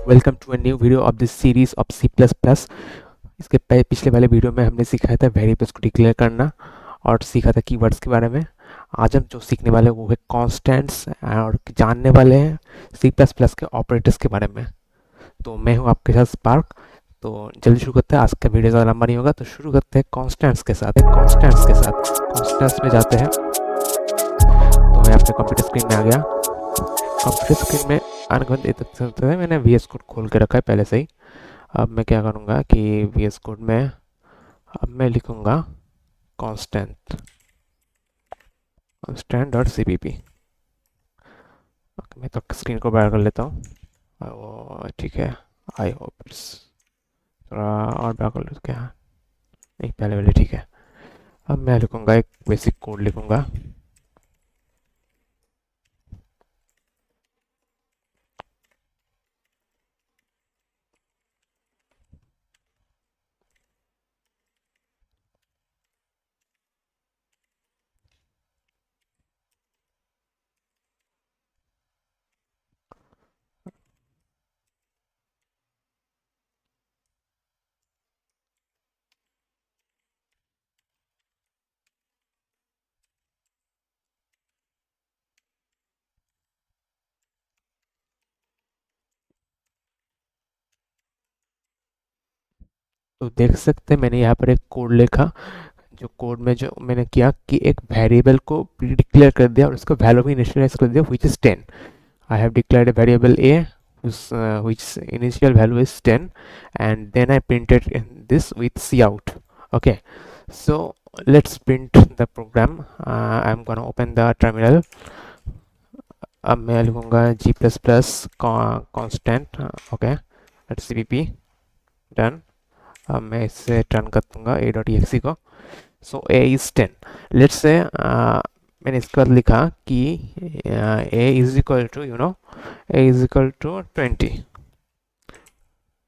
Welcome to a new video of this series of C plus plus. इसके पिछले वाले video में हमने सिखाया था वेरिएबल्स को डिक्लेयर करना और सीखा था कीवर्ड्स के बारे में। आज हम जो सीखने वाले हैं वो है कॉन्स्टेंट्स और जानने वाले हैं सी प्लस प्लस के ऑपरेटर्स के बारे में। तो मैं हूं आपके साथ स्पार्क। तो जल्दी शुरू करते हैं, आज का वीडियो ज़्यादा लंबा नहीं होगा। तो शुरू करते हैं कॉन्स्टेंट्स में जाते हैं। तो मैं अपने कंप्यूटर स्क्रीन में आ गया। कंप्यूटर स्क्रीन में आने के बाद ये देख सकते हैं मैंने वी एस कोड खोल के रखा है पहले से ही। अब मैं क्या करूँगा कि वी एस कोड में अब मैं लिखूँगा constant constant dot C P P. मैं तो स्क्रीन को बड़ा कर लेता हूँ। वो ठीक है। आई होप इट्स थोड़ा और बड़ा कर लो क्या। नहीं, पहले वाले ठीक है। अब मैं लिखूँगा एक बेसिक कोड लिखूँगा। तो देख सकते हैं मैंने यहाँ पर एक कोड लिखा। जो कोड में जो मैंने किया कि एक वेरिएबल को प्री डिक्लेयर कर दिया और उसको वैल्यू भी इनिशियलाइज कर दिया which is 10। I have declared a variable a which initial value is 10, and then I printed this with cout. Okay, so let's print the program. I'm gonna open the terminal. अब मैं लिखूँगा g plus plus constant. Okay, C P P done. अब मैं इससे turn कर दूँगा a dot exe को। सो a is 10। Let's say मैंने इसके बाद लिखा कि a is equal to a is equal to 20,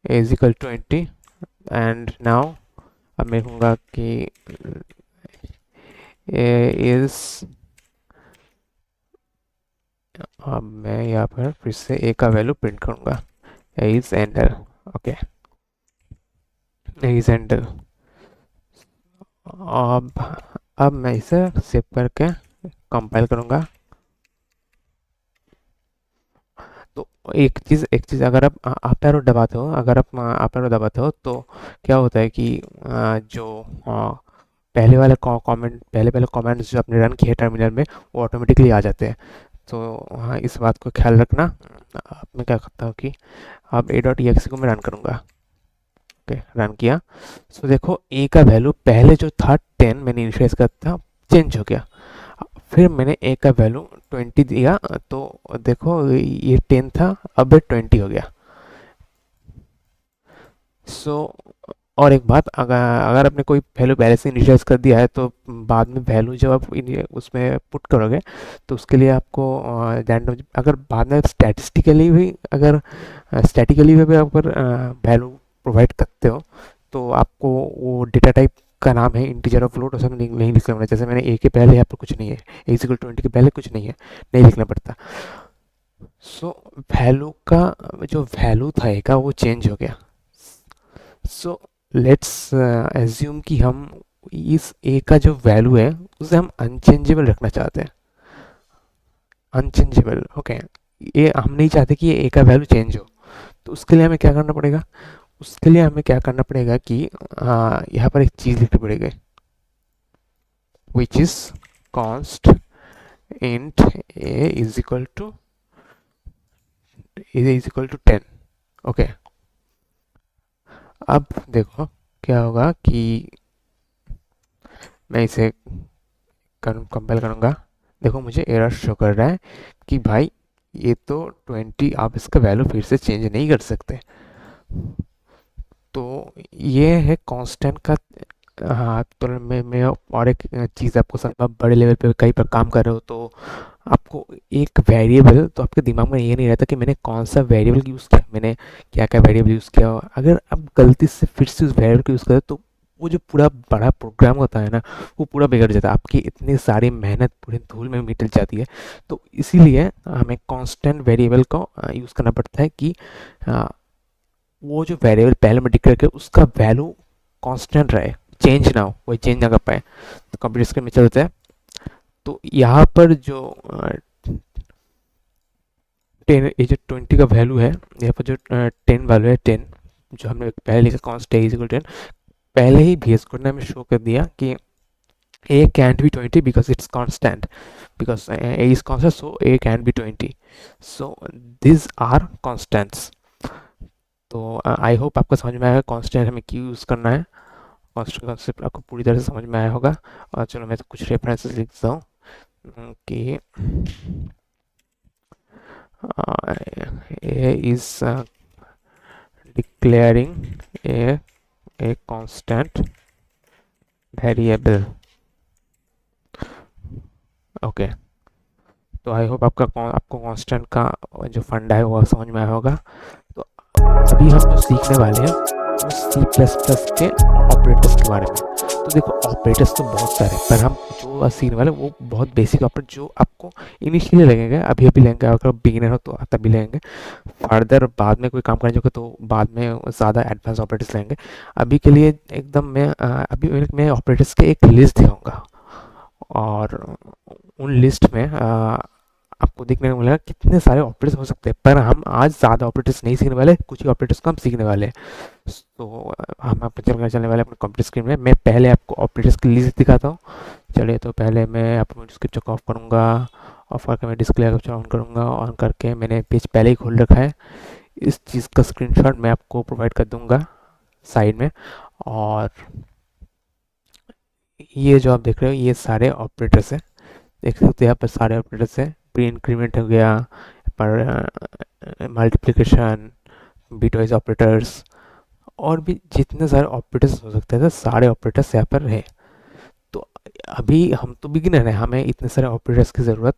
a is equal to 20, and now अब मैं कहूँगा कि a is, अब मैं यहाँ पर फिर से a का वैल्यू प्रिंट करूँगा। a is enter। Okay, a is enter। अब मैं इसे सेव करके कंपाइल करूँगा। तो एक चीज़ अगर आप एरो दबाते हो, अगर आप एरो दबाते हो तो क्या होता है कि जो पहले वाले कमेंट्स जो आपने रन किए टर्मिनल में वो ऑटोमेटिकली आ जाते हैं। तो हाँ, इस बात को ख्याल रखना। अब मैं क्या करता हूँ कि अब a डॉट exe को मैं रन करूँगा। ओके, रन किया। सो देखो a का वैल्यू पहले जो था 10 मैंने इनिशियलाइज किया था, चेंज हो गया। फिर मैंने a का वैल्यू 20 दिया तो देखो ये 10 था, अब 20 हो गया। सो और एक बात, अगर अगर आपने कोई वैल्यू पहले से इनिशियलाइज कर दिया है तो बाद में वैल्यू जब आप उसमें पुट करोगे तो उसके लिए आपको रैंडम, अगर बाद में स्टैटिकली भी अगर वैल्यू प्रोवाइड करते हो तो आपको वो डेटा टाइप का नाम है इंटीजर और फ्लोट और सब नहीं लिखना पड़ता। जैसे मैंने ए के पहले यहाँ पर कुछ नहीं है, ए इक्वल 20 के पहले कुछ नहीं है, नहीं लिखना पड़ता। सो वैल्यू का जो वैल्यू था ए का वो चेंज हो गया। सो लेट्स एज्यूम कि हम इस ए का जो वैल्यू है उसे हम अनचेंजेबल रखना चाहते हैं। Unchangeable, okay. ये हम नहीं चाहते कि ये ए का वैल्यू चेंज हो। तो उसके लिए हमें क्या करना पड़ेगा, कि यहाँ पर एक चीज़ लिखनी पड़ेगी which is const int A is equal to 10। Okay, अब देखो क्या होगा कि मैं इसे कंपाइल करूँगा। देखो मुझे एरर शो कर रहा है कि भाई ये तो 20, आप इसका वैल्यू फिर से चेंज नहीं कर सकते। तो ये है कांस्टेंट का। हाँ, तो मैं और एक चीज़ आपको आप बड़े लेवल पे कहीं पर काम कर रहे हो तो आपको एक वेरिएबल, तो आपके दिमाग में ये नहीं रहता कि मैंने कौन सा वेरिएबल यूज़ किया, मैंने क्या क्या वेरिएबल यूज़ किया। अगर आप गलती से फिर से उस वेरिएबल को यूज़ करें तो वो जो पूरा बड़ा प्रोग्राम होता है ना, वो पूरा बिगड़ जाता है, आपकी इतनी सारी मेहनत पूरी धूल में मिट जाती है। तो इसीलिए हमें कांस्टेंट वेरिएबल को यूज़ करना पड़ता है कि वो जो वेरिएबल पहले में डिक्लेयर किया उसका वैल्यू कांस्टेंट रहे, चेंज ना हो, कोई चेंज ना कर पाए। तो कंप्यूटर स्क्रीन में चलते हैं। तो यहाँ पर जो 10, ये जो 20 का वैल्यू है, यहाँ पर जो 10 वैल्यू है, 10 जो हमने पहले लिखा कॉन्स्ट इज इक्वल 10, पहले ही VS कोड ने हमें शो कर दिया कि a can't be 20 because it's constant, because a is constant, so a can't be 20, so these are constants। तो आई होप आपको समझ में आएगा कांस्टेंट हमें क्यों यूज़ करना है, कांस्टेंट कॉन्सेप्ट आपको पूरी तरह से समझ में आया होगा। और चलो मैं तो कुछ रेफरेंसेस लिखता हूँ कि a is declaring a constant variable। Okay, तो आई होप आपको कांस्टेंट का जो फंडा है वो समझ में आया होगा। तो अभी हम जो सीखने वाले हैं वो सी प्लस प्लस के ऑपरेटर्स के बारे में। तो देखो ऑपरेटर्स तो बहुत सारे, पर हम जो सीखने वाले वो बहुत बेसिक ऑपरेटर जो आपको इनिशियली लगेंगे, अभी अभी लेंगे, अगर बिगिनर हो तो तभी लेंगे, फर्दर बाद में कोई काम करने जोगे तो बाद में ज़्यादा एडवांस ऑपरेटर्स लेंगे। अभी के लिए एकदम मैं ऑपरेटर्स के एक लिस्ट दिखाऊंगा, और उन लिस्ट में आपको देखने को मिलेगा कितने सारे ऑपरेटर्स हो सकते हैं, पर हम आज ज़्यादा ऑपरेटर्स नहीं सीखने वाले, कुछ ही ऑपरेटर्स को हम सीखने वाले हैं। तो हम आपको चलने वाले अपने कंप्यूटर स्क्रीन में। मैं पहले आपको ऑपरेटर्स की लिस्ट दिखाता हूँ। चलिए, तो पहले मैं अपना स्क्रिप्ट को ऑफ करूँगा, ऑफ करके मैं डिस्प्ले कैप्चर ऑन करूँगा, ऑन करके मैंने पेज पहले ही खोल रखा है। इस चीज़ का स्क्रीनशॉट मैं आपको प्रोवाइड कर दूँगा साइड में। और ये जो आप देख रहे हो ये सारे ऑपरेटर्स हैं, देख सकते हैं यहाँ पर सारे ऑपरेटर्स हैं। प्री इंक्रीमेंट हो गया, पर मल्टीप्लिकेशन, बिटवाइज ऑपरेटर्स, और भी जितने सारे ऑपरेटर्स हो सकते हैं सारे ऑपरेटर्स यहाँ पर हैं। तो अभी हम तो बिगिनर हैं, हमें इतने सारे ऑपरेटर्स की ज़रूरत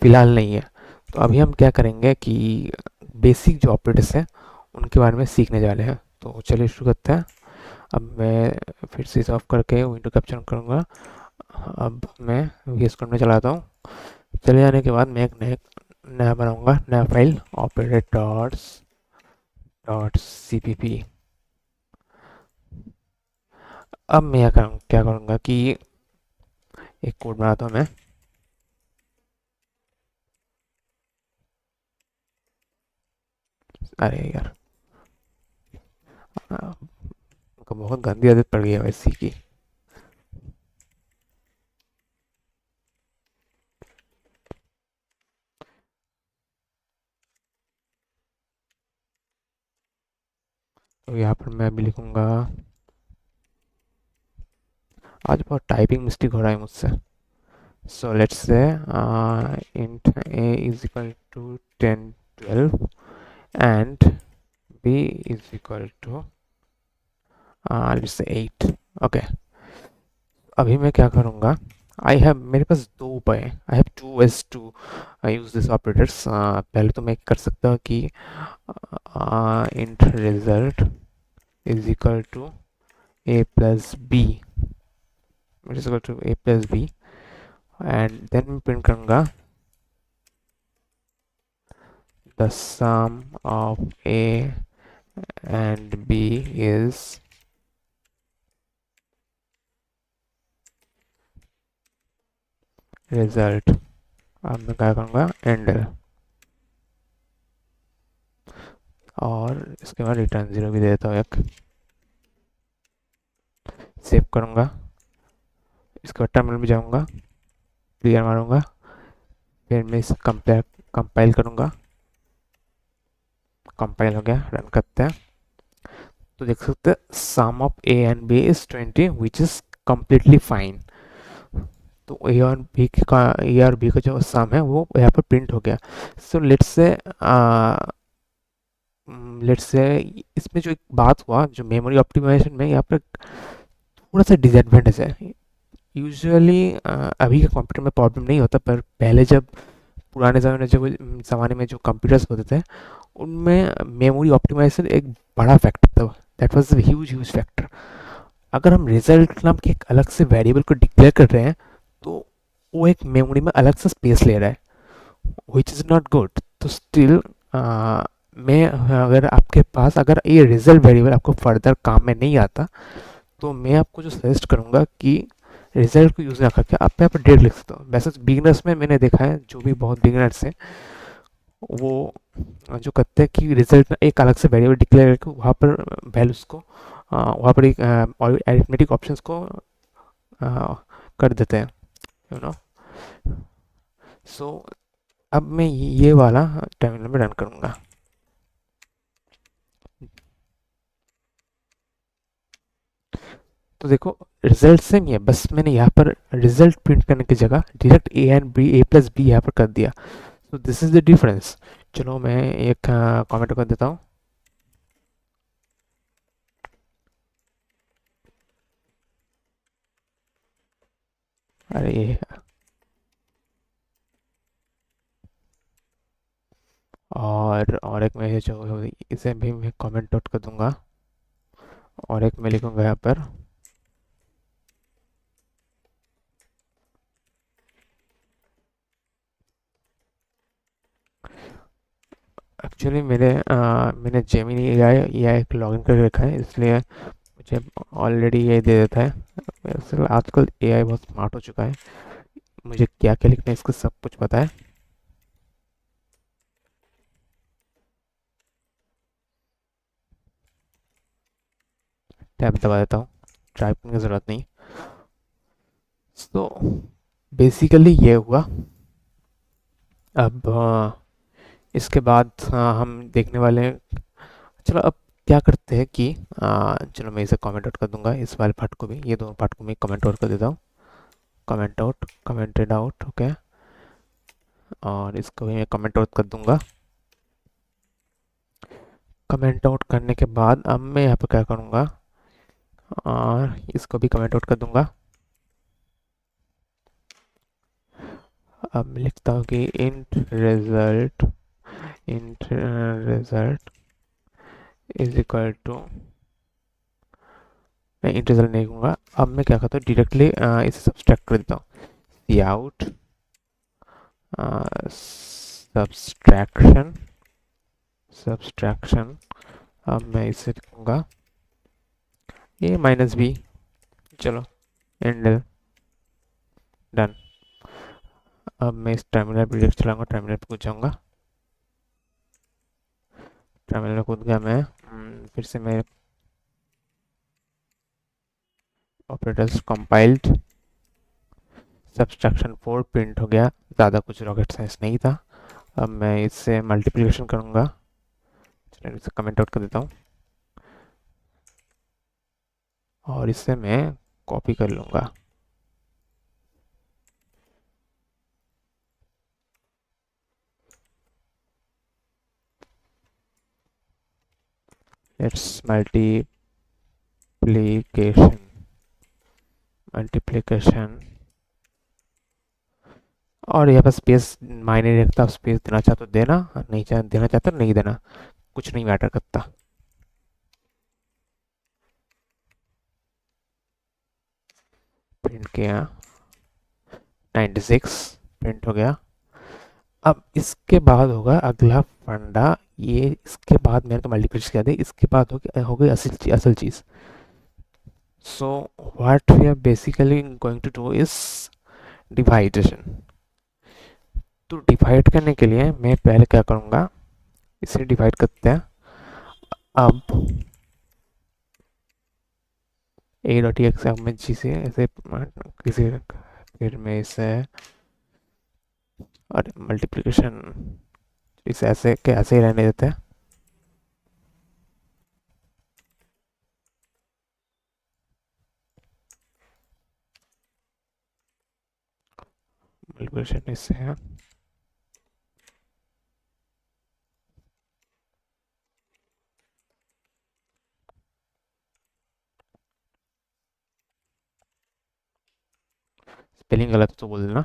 फ़िलहाल नहीं है। तो अभी हम क्या करेंगे कि बेसिक जो ऑपरेटर्स हैं उनके बारे में सीखने जा रहे हैं। तो चलिए शुरू करते हैं। अब मैं फिर से इसे ऑफ करके विंडो कैप्चर करूँगा। अब मैं VS कोड में चलाता हूँ। चले जाने के बाद मैं एक नया बनाऊँगा, नया फाइल ऑपरेटर्स डॉट cpp। अब मैं क्या करूँगा कि एक कोड बनाता हूँ मैं। अरे यार, उनको बहुत गंदी आदत पड़ गई है वैसी की। तो यहाँ पर मैं अभी लिखूँगा, आज बहुत टाइपिंग मिस्टेक हो रहा है मुझसे। So let's say int a is equal to 10 12 and b is equal to let's say 8। Okay, अभी मैं क्या करूँगा, मेरे पास दो उपाय हैं। I have two ways to use this operators. पहले तो मैं कर सकता हूँ कि int result is equal to a plus B, is equal to a plus B, and then मैं प्रिंट करूँगा the sum of a and b is result. अब मैं क्या करूँगा एंडर, और इसके बाद रिटर्न 0 भी दे देता हूँ एक। सेव करूँगा, इसके बाद टर्मिनल में जाऊँगा, क्लियर मारूँगा, फिर मैं इसे कंपाइल करूँगा। कंपाइल हो गया, रन करते हैं। तो देख सकते हैं sum of a and b is 20 which is completely fine. तो ए और बी का जो सम है वो यहाँ पर प्रिंट हो गया। सो लेट्स से इसमें जो एक बात हुआ, जो मेमोरी ऑप्टिमाइजेशन में यहाँ पर थोड़ा सा डिसएडवांटेज है। यूजुअली अभी के कंप्यूटर में प्रॉब्लम नहीं होता, पर पहले जब पुराने ज़माने में जो कंप्यूटर्स होते थे उनमें मेमोरी ऑप्टिमाइजेशन एक बड़ा फैक्टर था। That was a huge factor. अगर हम रिजल्ट नाम के एक अलग से वेरिएबल को डिक्लेयर कर रहे हैं तो वो एक मेमोरी में अलग से स्पेस ले रहा है, विच इज़ नॉट गुड। तो स्टिल मैं अगर आपके पास अगर ये रिजल्ट वेरिएबल आपको फर्दर काम में नहीं आता, तो मैं आपको जो सजेस्ट करूँगा कि रिजल्ट को यूज़ ना करके आप यहाँ पर डेट लिख सकते हो। वैसे बिगिनर्स में मैंने देखा है, जो भी बहुत बिगिनर्स हैं, वो जो करते हैं कि रिजल्ट में एक अलग से वेरिएबल डिक्लेयर करके वहाँ पर वैल्यूज़ को वहाँ पर एक अरिथमेटिक ऑप्शंस को कर देते हैं, यू नो। सो अब मैं ये वाला टर्मिनल में रन करूँगा। तो देखो रिजल्ट सेम ही है, बस मैंने यहाँ पर रिजल्ट प्रिंट करने की जगह direct A and B, A plus B यहाँ पर कर दिया। तो दिस इज द डिफरेंस। चलो मैं एक कमेंट कर देता हूँ। अरे और एक मैं जो इसे भी मैं कमेंट आउट कर दूंगा, और एक मैं लिखूंगा यहाँ पर एक्चुअली मैंने जेमिनी एआई एक लॉगिन करके रखा है, इसलिए मुझे ऑलरेडी ये दे देता है। वैसे आजकल एआई बहुत स्मार्ट हो चुका है, मुझे क्या क्या लिखना है इसका सब कुछ पता है। टैब दबा देता हूँ, टाइप करने की ज़रूरत नहीं। तो बेसिकली ये हुआ। अब इसके बाद हम देखने वाले हैं। चलो अब क्या करते हैं कि चलो मैं इसे कमेंट आउट कर दूंगा, इस वाले पार्ट को भी, ये दोनों पार्ट को मैं कमेंट आउट कर देता हूँ। Comment out, commented out, okay. और इसको भी मैं कमेंट आउट कर दूंगा। कमेंट आउट करने के बाद अब मैं यहाँ पर क्या करूँगा, और इसको भी कमेंट आउट कर दूंगा। अब मैं लिखता हूँ कि int result is equal to, मैं इंट रिजल्ट नहीं कहूँगा। अब मैं क्या करता हूँ, डायरेक्टली इसे सब्सट्रैक्ट कर देता हूँ। सी आउट सब्सट्रैक्शन, सब्सट्रैक्शन। अब मैं इसे लिखूँगा ए माइनस बी। चलो एंड डन। अब मैं इस टर्मिनल पर डायरेक्ट चलाऊँगा, टर्मिनल पर कूद जाऊँगा। टर्मिनल में कूद गया मैं। फिर से मैं ऑपरेटर्स कंपाइल्ड, सब्सट्रैक्शन 4 प्रिंट हो गया। ज़्यादा कुछ रॉकेट साइंस नहीं था। अब मैं इससे मल्टीप्लिकेशन करूँगा। चलो इसे कमेंट आउट कर देता हूँ, और इससे मैं कॉपी कर लूँगा। Let's multiplication, multiplication. और यहाँ पर स्पेस मायने नहीं रखता, स्पेस देना चाहते तो देना, नहीं देना चाहते तो नहीं देना, कुछ नहीं मैटर करता। प्रिंट किया 96, प्रिंट हो गया। अब इसके बाद होगा अगला फंडा। ये इसके बाद मैंने तो मल्टीप्लिकेशन किया था, इसके बाद हो गई असल चीज़। So what we are basically going to do is divideation. तो डिवाइड करने के लिए मैं पहले क्या करूँगा, इसे डिवाइड करते हैं। अब ए डॉट एक्स, अब मैं जी से ऐसे किसी, फिर मैं इसे, और मल्टीप्लिकेशन इसे ऐसे के ऐसे ही रहने देते हैं। मल्टीप्लिकेशन इससे है। स्पेलिंग गलत तो बोल देना,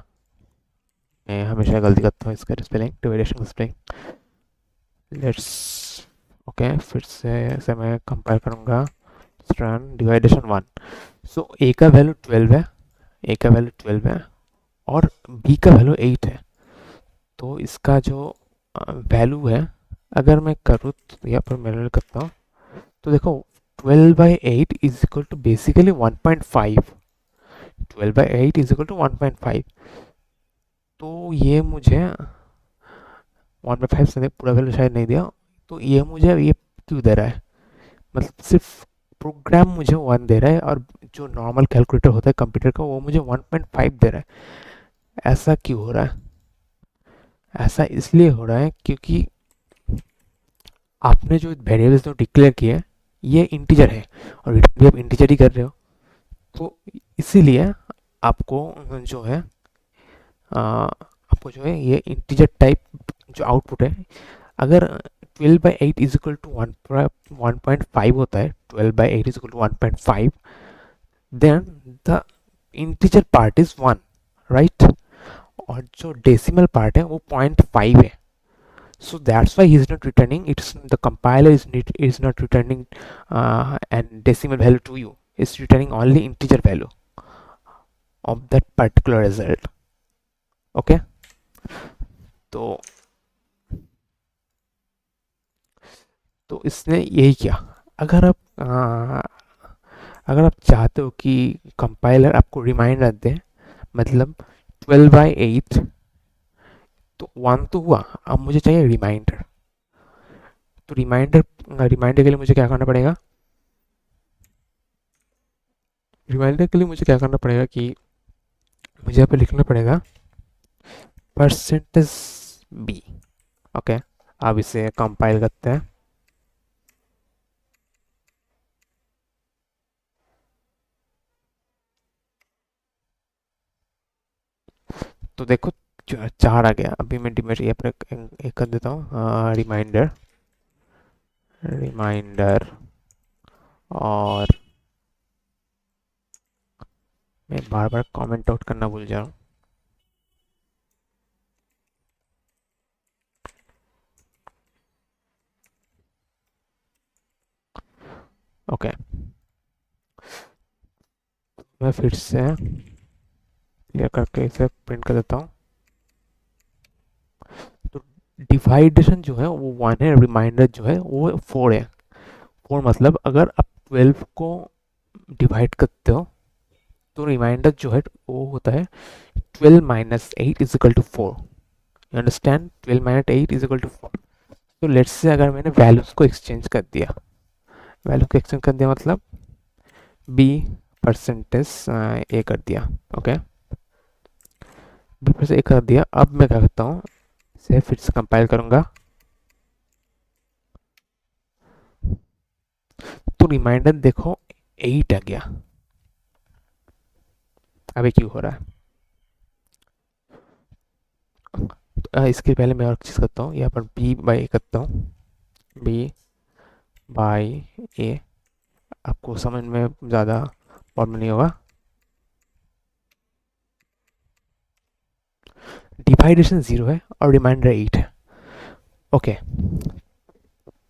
मैं हमेशा गलती करता हूँ इसका स्पेलिंग, डिवाइडेशन का स्पेलिंग। लेट्स ओके, फिर से ऐसे मैं कंपेयर करूँगा। रन डिवाइडेशन 1। सो ए का वैल्यू 12 है, ए का वैल्यू 12 है, और बी का वैल्यू 8 है। तो इसका जो वैल्यू है अगर मैं करूँ तो यहाँ पर मैं करता हूँ, तो देखो 12/8 is equal to basically 1.5। 12/8 is equal to 1.5। तो ये मुझे 1/5 से पूरा वैल्यू शायद नहीं दिया, तो ये मुझे ये क्यों दे रहा है, मतलब सिर्फ प्रोग्राम मुझे 1 दे रहा है और जो नॉर्मल कैलकुलेटर होता है कंप्यूटर का वो मुझे 1.5 दे रहा है। ऐसा क्यों हो रहा है? ऐसा इसलिए हो रहा है क्योंकि आपने जो वेरिएबल्स जो डिक्लेयर किए हैं ये इंटीजर है और रिटर्न भी आप इंटीजर ही कर रहे हो। तो इसीलिए आपको जो है आपको जो है ये इंटीजर टाइप जो आउटपुट है, अगर 12/8 इज इक्वल टू 1.5 होता है, 12/8 is equal to 1.5, then the integer part is 1, right? और जो डेसिमल पार्ट है वो 0.5 है। So that's why he is not returning. It's the compiler is not returning an decimal value to you. It's returning only integer value of that particular result. Okay. तो इसने यही किया। अगर आप चाहते हो कि कंपाइलर आपको रिमाइंडर दे, मतलब 12/8, तो 1 तो हुआ, अब मुझे चाहिए रिमाइंडर। तो रिमाइंडर के लिए मुझे क्या करना पड़ेगा? रिमाइंडर के लिए मुझे क्या करना पड़ेगा कि मुझे यहाँ पे लिखना पड़ेगा परसेंटेज बी। ओके, अब इसे कंपाइल करते हैं। तो देखो 4 आ गया। अभी मैं डिमेट ये पर एक कर देता हूँ, रिमाइंडर रिमाइंडर और मैं बार बार कमेंट आउट करना भूल जा रहा हूँ। ओके, मैं फिर से क्लियर करके इसे प्रिंट कर देता हूँ। तो डिवाइडेशन जो है वो 1 है, रिमाइंडर जो है वो 4 है। 4 मतलब अगर आप 12 को डिवाइड करते हो तो रिमाइंडर जो है वो होता है 12 minus 8 is equal to 4। You understand? 12 minus 8 is equal to 4। तो लेट्स से अगर मैंने वैल्यूज को एक्सचेंज कर दिया, वैल्यू को एक्सचेंज कर दिया मतलब बी परसेंटेज ए कर दिया। ओके, बी परसेंट ए कर दिया। अब मैं क्या करता हूँ, इसे फिर से कंपाइल करूंगा। तो रिमाइंडर देखो 8 आ गया। अभी क्यों हो रहा है? तो इसके पहले मैं और चीज़ करता हूँ, यहाँ पर बी बाई ए करता हूँ। बी बाई ए, आपको समझ में ज़्यादा प्रॉब्लम नहीं होगा। डिवाइडेशन 0 है और रिमाइंडर 8 है। ओके,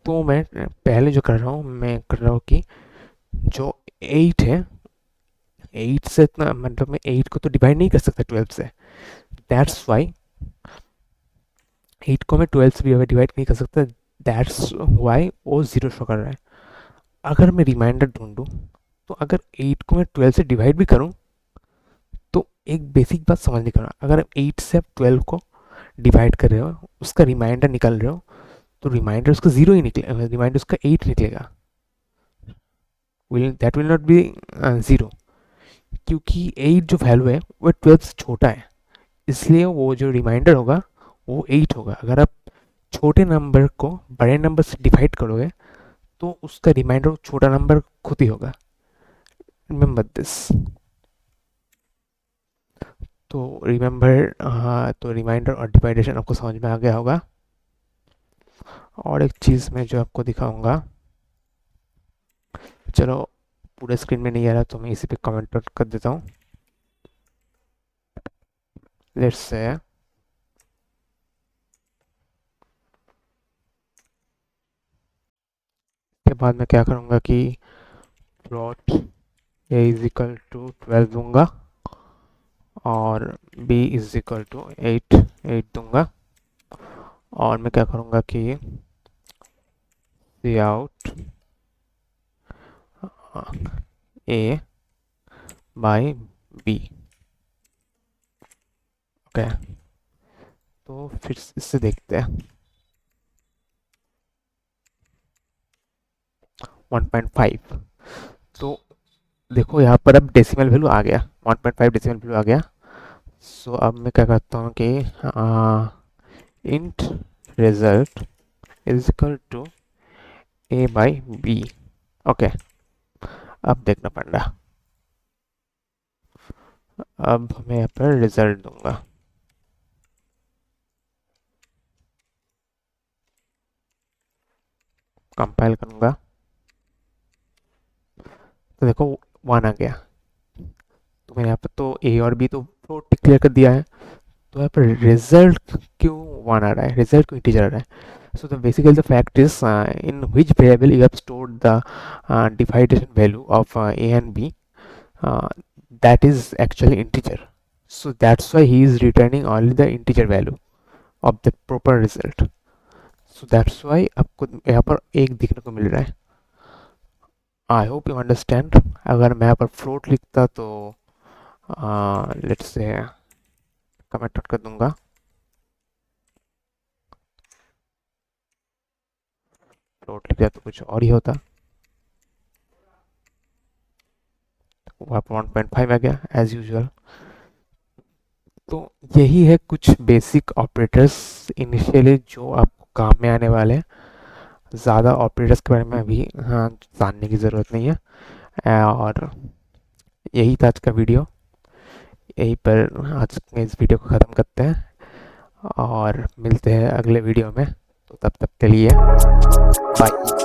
तो मैं पहले जो कर रहा हूँ, मैं कर रहा हूँ कि जो 8 है, 8 से इतना मतलब मैं 8 को तो डिवाइड नहीं कर सकता 12 से। दैट्स वाई 8 को मैं 12 से भी डिवाइड नहीं कर सकता। दैट्स वाई वो 0 शो कर रहा है। अगर मैं रिमाइंडर ढूंढूं, तो अगर 8 को मैं 12 से डिवाइड भी करूं, तो एक बेसिक बात समझने का, अगर 8 से आप 12 को डिवाइड कर रहे हो, उसका रिमाइंडर निकाल रहे हो, तो रिमाइंडर उसका 0 ही निकलेगा, रिमाइंडर उसका 8 निकलेगा। दैट विल नॉट बी 0, क्योंकि 8 जो वैल्यू है वो 12 से छोटा है, इसलिए वो जो रिमाइंडर होगा वो 8 होगा। अगर आप छोटे नंबर को बड़े नंबर से डिवाइड करोगे तो उसका रिमाइंडर छोटा नंबर खुद ही होगा। Remember this. तो रिमेंबर, हाँ, तो रिमाइंडर और डिवाइडेशन आपको समझ में आ गया होगा। और एक चीज़ मैं जो आपको दिखाऊंगा, चलो पूरे स्क्रीन में नहीं आ रहा तो मैं इसी पे कमेंट कर देता हूँ। लेट्स से के बाद मैं क्या करूँगा कि plot a is equal to 12 दूंगा और बी इज इक्वल टू 8 दूंगा। और मैं क्या करूँगा कि see out A by B. Okay, तो फिर इससे देखते हैं 1.5। तो देखो यहाँ पर अब डेसिमल वैल्यू आ गया, 1.5 डेसिमल वैल्यू आ गया। सो अब मैं क्या करता हूँ कि int result is equal to a by B. Okay, अब देखना पड़ रहा, अब मैं यहाँ पर रिजल्ट दूंगा। कंपाइल करूंगा तो देखो 1 आ गया। तो मैंने यहाँ पर तो ए और बी तो फ्लोट डिक्लेयर कर दिया है, तो यहाँ पर रिजल्ट क्यों 1 आ रहा है, रिजल्ट क्यों इंटीजर आ रहा है? So the basically the fact is in which variable you have stored the dividation value of a and b, uh, that is actually integer. So that's why he is returning only the integer value of the proper result. So that's why आपको यहाँ पर एक दिखने को मिल रहा है। I hope you understand. अगर मैं यहाँ पर फ्लोट लिखता तो लेट्स से कमेंट आउट कर दूंगा, फ्लोट लिख दिया तो कुछ और ही होता। वहाँ पर 1.5 आ गया एज यूजुअल। तो यही है कुछ बेसिक ऑपरेटर्स इनिशियली जो आपको काम में आने वाले हैं। ज़्यादा ऑपरेटर्स के बारे में अभी हाँ जानने की ज़रूरत नहीं है। और यही था आज का वीडियो, यहीं पर आज के इस वीडियो को ख़त्म करते हैं और मिलते हैं अगले वीडियो में। तो तब तक के लिए बाय।